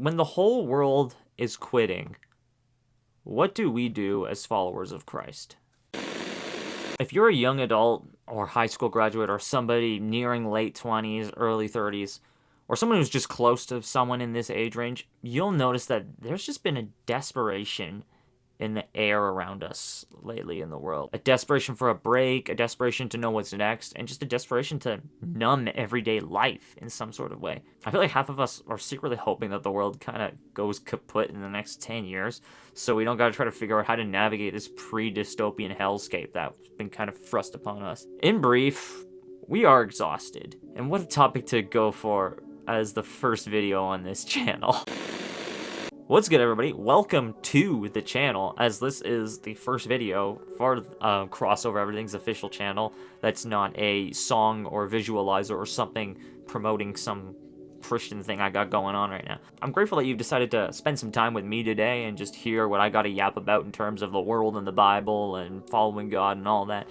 When the whole world is quitting, what do we do as followers of Christ? If you're a young adult or high school graduate or somebody nearing late 20s, early 30s, or someone who's just close to someone in this age range, you'll notice that there's just been a desperation in the air around us lately in the world. A desperation for a break, a desperation to know what's next, and just a desperation to numb everyday life in some sort of way. I feel like half of us are secretly hoping that the world kind of goes kaput in the next 10 years, so we don't gotta try to figure out how to navigate this pre-dystopian hellscape that's been kind of thrust upon us. In brief, we are exhausted. And what a topic to go for as the first video on this channel. What's good, everybody? Welcome to the channel, as this is the first video for Crossover Everything's official channel that's not a song or visualizer or something promoting some Christian thing I got going on right now. I'm grateful that you've decided to spend some time with me today and just hear what I got to yap about in terms of the world and the Bible and following God and all that.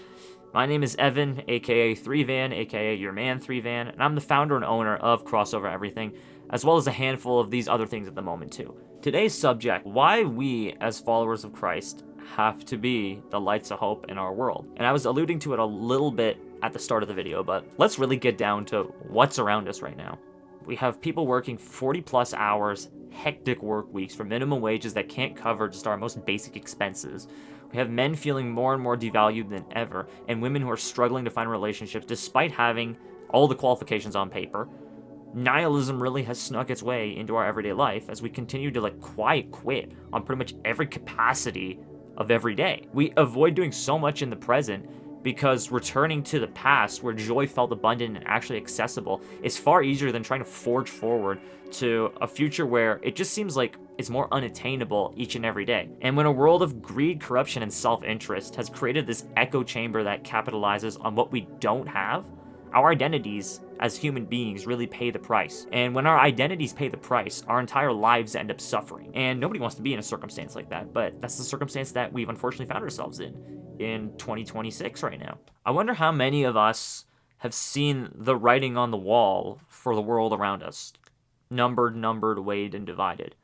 My name is Evan, aka 3Van, aka your man 3Van, and I'm the founder and owner of Crossover Everything, as well as a handful of these other things at the moment too. Today's subject, why we as followers of Christ have to be the lights of hope in our world. And I was alluding to it a little bit at the start of the video, but let's really get down to what's around us right now. We have people working 40 plus hours, hectic work weeks for minimum wages that can't cover just our most basic expenses. We have men feeling more and more devalued than ever, and women who are struggling to find relationships despite having all the qualifications on paper. Nihilism really has snuck its way into our everyday life as we continue to quiet quit on pretty much every capacity of every day. We avoid doing so much in the present because returning to the past where joy felt abundant and actually accessible is far easier than trying to forge forward to a future where it just seems like it's more unattainable each and every day. And when a world of greed, corruption, and self-interest has created this echo chamber that capitalizes on what we don't have, our identities as human beings really pay the price. And when our identities pay the price, our entire lives end up suffering. And nobody wants to be in a circumstance like that, but that's the circumstance that we've unfortunately found ourselves in 2026 right now. I wonder how many of us have seen the writing on the wall for the world around us. Numbered, weighed, and divided.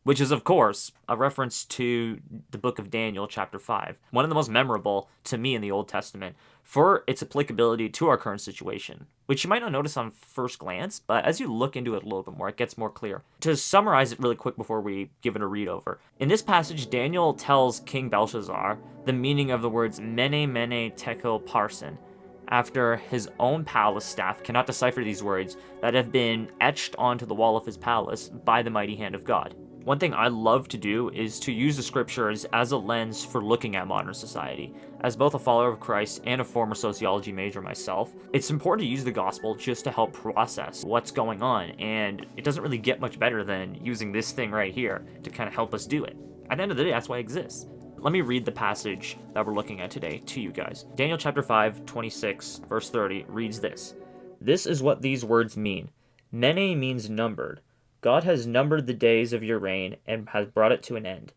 Which is, of course, a reference to the book of Daniel, chapter 5. One of the most memorable to me in the Old Testament for its applicability to our current situation, which you might not notice on first glance, but as you look into it a little bit more, it gets more clear. To summarize it really quick before we give it a read over, in this passage, Daniel tells King Belshazzar the meaning of the words Mene, Mene, Tekel, Parsin, after his own palace staff cannot decipher these words that have been etched onto the wall of his palace by the mighty hand of God. One thing I love to do is to use the scriptures as a lens for looking at modern society. As both a follower of Christ and a former sociology major myself, it's important to use the gospel just to help process what's going on, and it doesn't really get much better than using this thing right here to kind of help us do it. At the end of the day, that's why it exists. Let me read the passage that we're looking at today to you guys. Daniel chapter 5, 26, verse 30 reads this. This is what these words mean. Mene means numbered. God has numbered the days of your reign and has brought it to an end.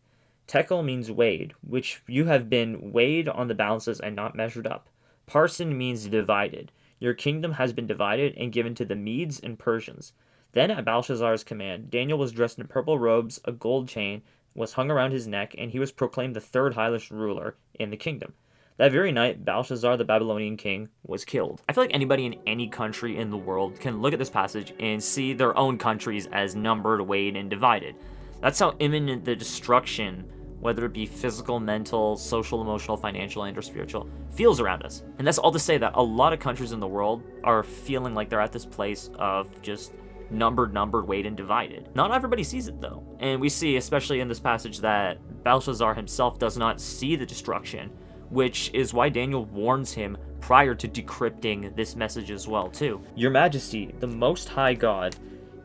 Tekel means weighed, which you have been weighed on the balances and not measured up. Parsin means divided. Your kingdom has been divided and given to the Medes and Persians. Then at Belshazzar's command, Daniel was dressed in purple robes, a gold chain was hung around his neck, and he was proclaimed the third highest ruler in the kingdom. That very night, Belshazzar, the Babylonian king, was killed. I feel like anybody in any country in the world can look at this passage and see their own countries as numbered, weighed, and divided. That's how imminent the destruction, whether it be physical, mental, social, emotional, financial, and or spiritual, feels around us. And that's all to say that a lot of countries in the world are feeling like they're at this place of just numbered, weighed, and divided. Not everybody sees it though. And we see, especially in this passage, that Belshazzar himself does not see the destruction, which is why Daniel warns him prior to decrypting this message as well too. Your Majesty, the Most High God,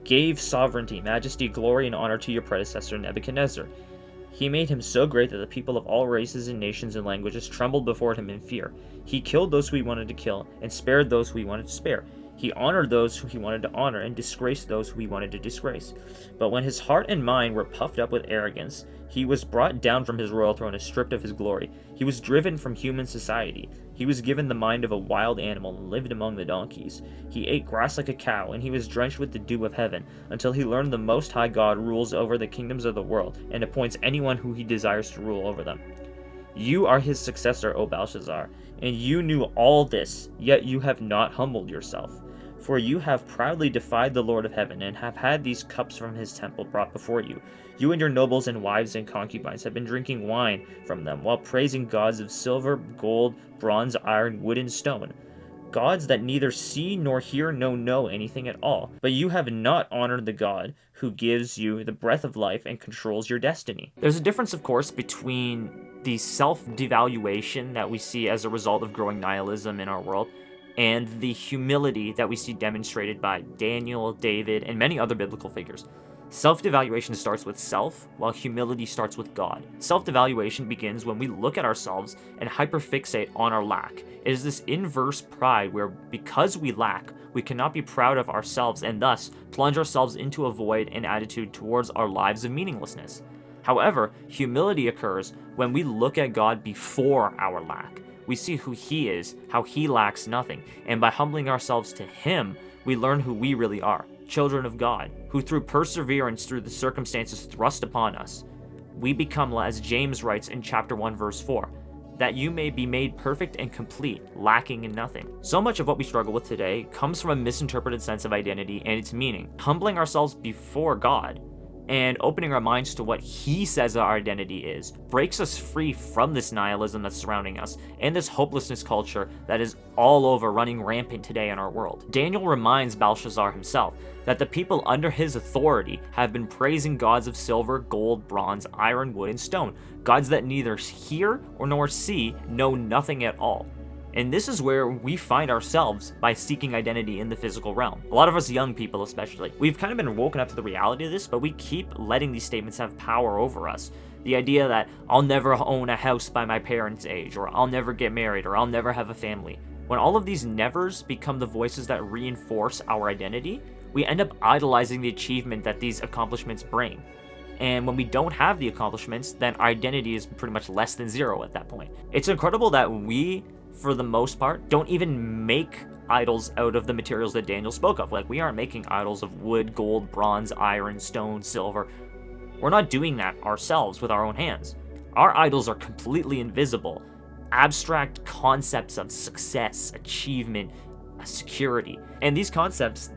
gave sovereignty, majesty, glory, and honor to your predecessor Nebuchadnezzar. He made him so great that the people of all races and nations and languages trembled before him in fear. He killed those who he wanted to kill and spared those who he wanted to spare. He honored those who he wanted to honor and disgraced those who he wanted to disgrace. But when his heart and mind were puffed up with arrogance, He was brought down from his royal throne and stripped of his glory. He was driven from human society. He was given the mind of a wild animal and lived among the donkeys. He ate grass like a cow, and he was drenched with the dew of heaven, until he learned the Most High God rules over the kingdoms of the world, and appoints anyone who he desires to rule over them. You are his successor, O Belshazzar, and you knew all this, yet you have not humbled yourself. For you have proudly defied the Lord of heaven, and have had these cups from his temple brought before you. You and your nobles and wives and concubines have been drinking wine from them, while praising gods of silver, gold, bronze, iron, wood, and stone. Gods that neither see nor hear nor know anything at all. But you have not honored the God who gives you the breath of life and controls your destiny. There's a difference, of course, between the self-devaluation that we see as a result of growing nihilism in our world, and the humility that we see demonstrated by Daniel, David, and many other biblical figures. Self-devaluation starts with self, while humility starts with God. Self-devaluation begins when we look at ourselves and hyperfixate on our lack. It is this inverse pride where, because we lack, we cannot be proud of ourselves and thus plunge ourselves into a void and attitude towards our lives of meaninglessness. However, humility occurs when we look at God before our lack. We see who he is, how he lacks nothing, and by humbling ourselves to him, we learn who we really are, children of God, who through perseverance through the circumstances thrust upon us, we become, as James writes in chapter 1, verse 4, that you may be made perfect and complete, lacking in nothing. So much of what we struggle with today comes from a misinterpreted sense of identity and its meaning. Humbling ourselves before God and opening our minds to what he says our identity is breaks us free from this nihilism that's surrounding us and this hopelessness culture that is all over, running rampant today in our world. Daniel reminds Belshazzar himself that the people under his authority have been praising gods of silver, gold, bronze, iron, wood, and stone, gods that neither hear or nor see, know nothing at all. And this is where we find ourselves by seeking identity in the physical realm. A lot of us young people especially, we've kind of been woken up to the reality of this, but we keep letting these statements have power over us. The idea that I'll never own a house by my parents' age, or I'll never get married, or I'll never have a family. When all of these nevers become the voices that reinforce our identity, we end up idolizing the achievement that these accomplishments bring. And when we don't have the accomplishments, then our identity is pretty much less than zero at that point. It's incredible that we, for the most part, don't even make idols out of the materials that Daniel spoke of. Like, we aren't making idols of wood, gold, bronze, iron, stone, silver. We're not doing that ourselves with our own hands. Our idols are completely invisible, abstract concepts of success, achievement, security. And these concepts,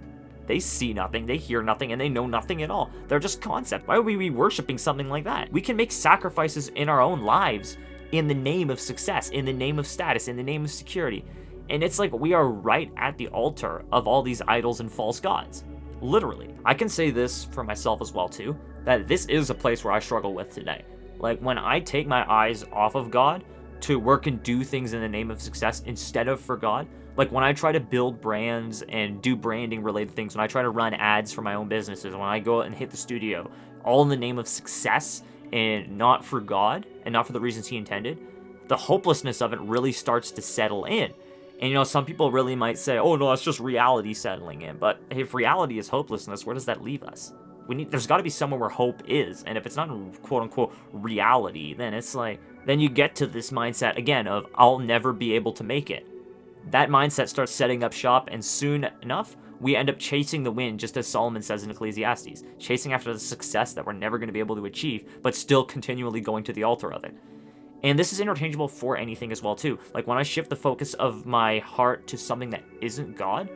they see nothing, they hear nothing, and they know nothing at all. They're just concepts. Why would we be worshiping something like that? We can make sacrifices in our own lives in the name of success, in the name of status, in the name of security. And it's like we are right at the altar of all these idols and false gods. Literally. I can say this for myself as well too, that this is a place where I struggle with today. Like, when I take my eyes off of God to work and do things in the name of success instead of for God, like when I try to build brands and do branding related things, when I try to run ads for my own businesses, when I go out and hit the studio, all in the name of success and not for God and not for the reasons he intended, the hopelessness of it really starts to settle in. And, you know, some people really might say, oh no, it's just reality settling in. But if reality is hopelessness, where does that leave us? There's got to be somewhere where hope is. And if it's not quote unquote reality, then it's like, then you get to this mindset again of I'll never be able to make it. That mindset starts setting up shop, and soon enough, we end up chasing the wind, just as Solomon says in Ecclesiastes, chasing after the success that we're never going to be able to achieve, but still continually going to the altar of it. And this is interchangeable for anything as well too. Like, when I shift the focus of my heart to something that isn't God,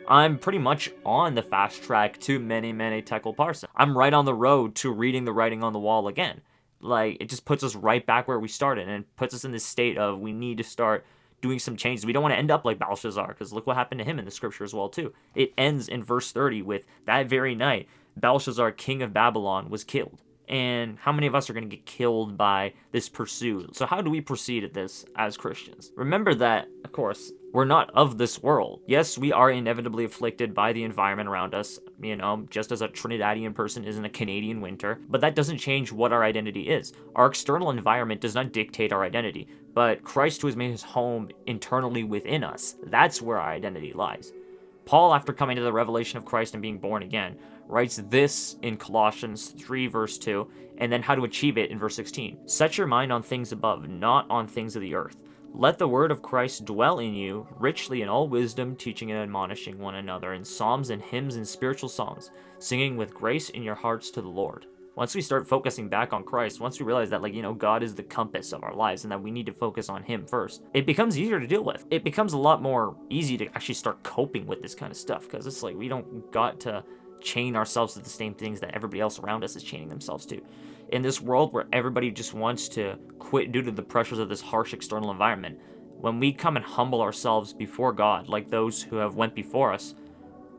I'm pretty much on the fast track to many tekel parsa. I'm right on the road to reading the writing on the wall again. Like, it just puts us right back where we started, and puts us in this state of we need to start doing some changes. We don't want to end up like Belshazzar, because look what happened to him in the scripture as well too. It ends in verse 30 with, that very night, Belshazzar, king of Babylon, was killed. And how many of us are going to get killed by this pursuit? So how do we proceed at this as Christians? Remember that, of course, we're not of this world. Yes, we are inevitably afflicted by the environment around us, you know, just as a Trinidadian person is in a Canadian winter, but that doesn't change what our identity is. Our external environment does not dictate our identity, but Christ, who has made his home internally within us, that's where our identity lies. Paul, after coming to the revelation of Christ and being born again, writes this in Colossians 3 verse 2, and then how to achieve it in verse 16. Set your mind on things above, not on things of the earth. Let the word of Christ dwell in you, richly in all wisdom, teaching and admonishing one another in psalms and hymns and spiritual songs, singing with grace in your hearts to the Lord. Once we start focusing back on Christ, once we realize that, God is the compass of our lives and that we need to focus on Him first, it becomes easier to deal with. It becomes a lot more easy to actually start coping with this kind of stuff, because it's like we don't got to chain ourselves to the same things that everybody else around us is chaining themselves to. In this world where everybody just wants to quit due to the pressures of this harsh external environment, when we come and humble ourselves before God, like those who have went before us,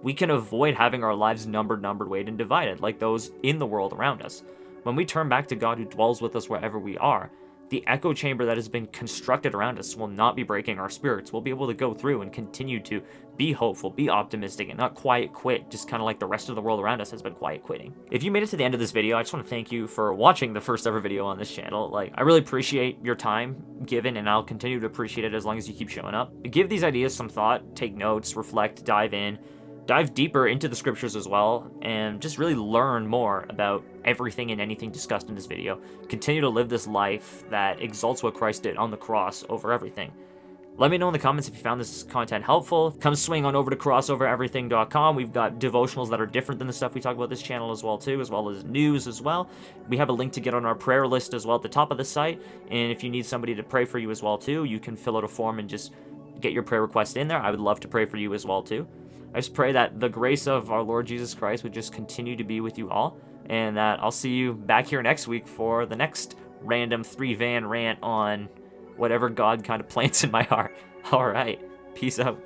we can avoid having our lives numbered, weighed, and divided, like those in the world around us. When we turn back to God who dwells with us wherever we are, the echo chamber that has been constructed around us will not be breaking our spirits. We'll be able to go through and continue to be hopeful, be optimistic, and not quiet quit, just kind of like the rest of the world around us has been quiet quitting. If you made it to the end of this video, I just want to thank you for watching the first ever video on this channel. I really appreciate your time given, and I'll continue to appreciate it as long as you keep showing up. Give these ideas some thought, take notes, reflect, dive in. Dive deeper into the scriptures as well, and just really learn more about everything and anything discussed in this video. Continue to live this life that exalts what Christ did on the cross over everything. Let me know in the comments if you found this content helpful. Come swing on over to crossovereverything.com. We've got devotionals that are different than the stuff we talk about this channel as well too, as well as news as well. We have a link to get on our prayer list as well at the top of the site, and if you need somebody to pray for you as well too, you can fill out a form and just get your prayer request in there. I would love to pray for you as well too. I just pray that the grace of our Lord Jesus Christ would just continue to be with you all, and that I'll see you back here next week for the next random 3-van rant on whatever God kind of plants in my heart. All right, peace out.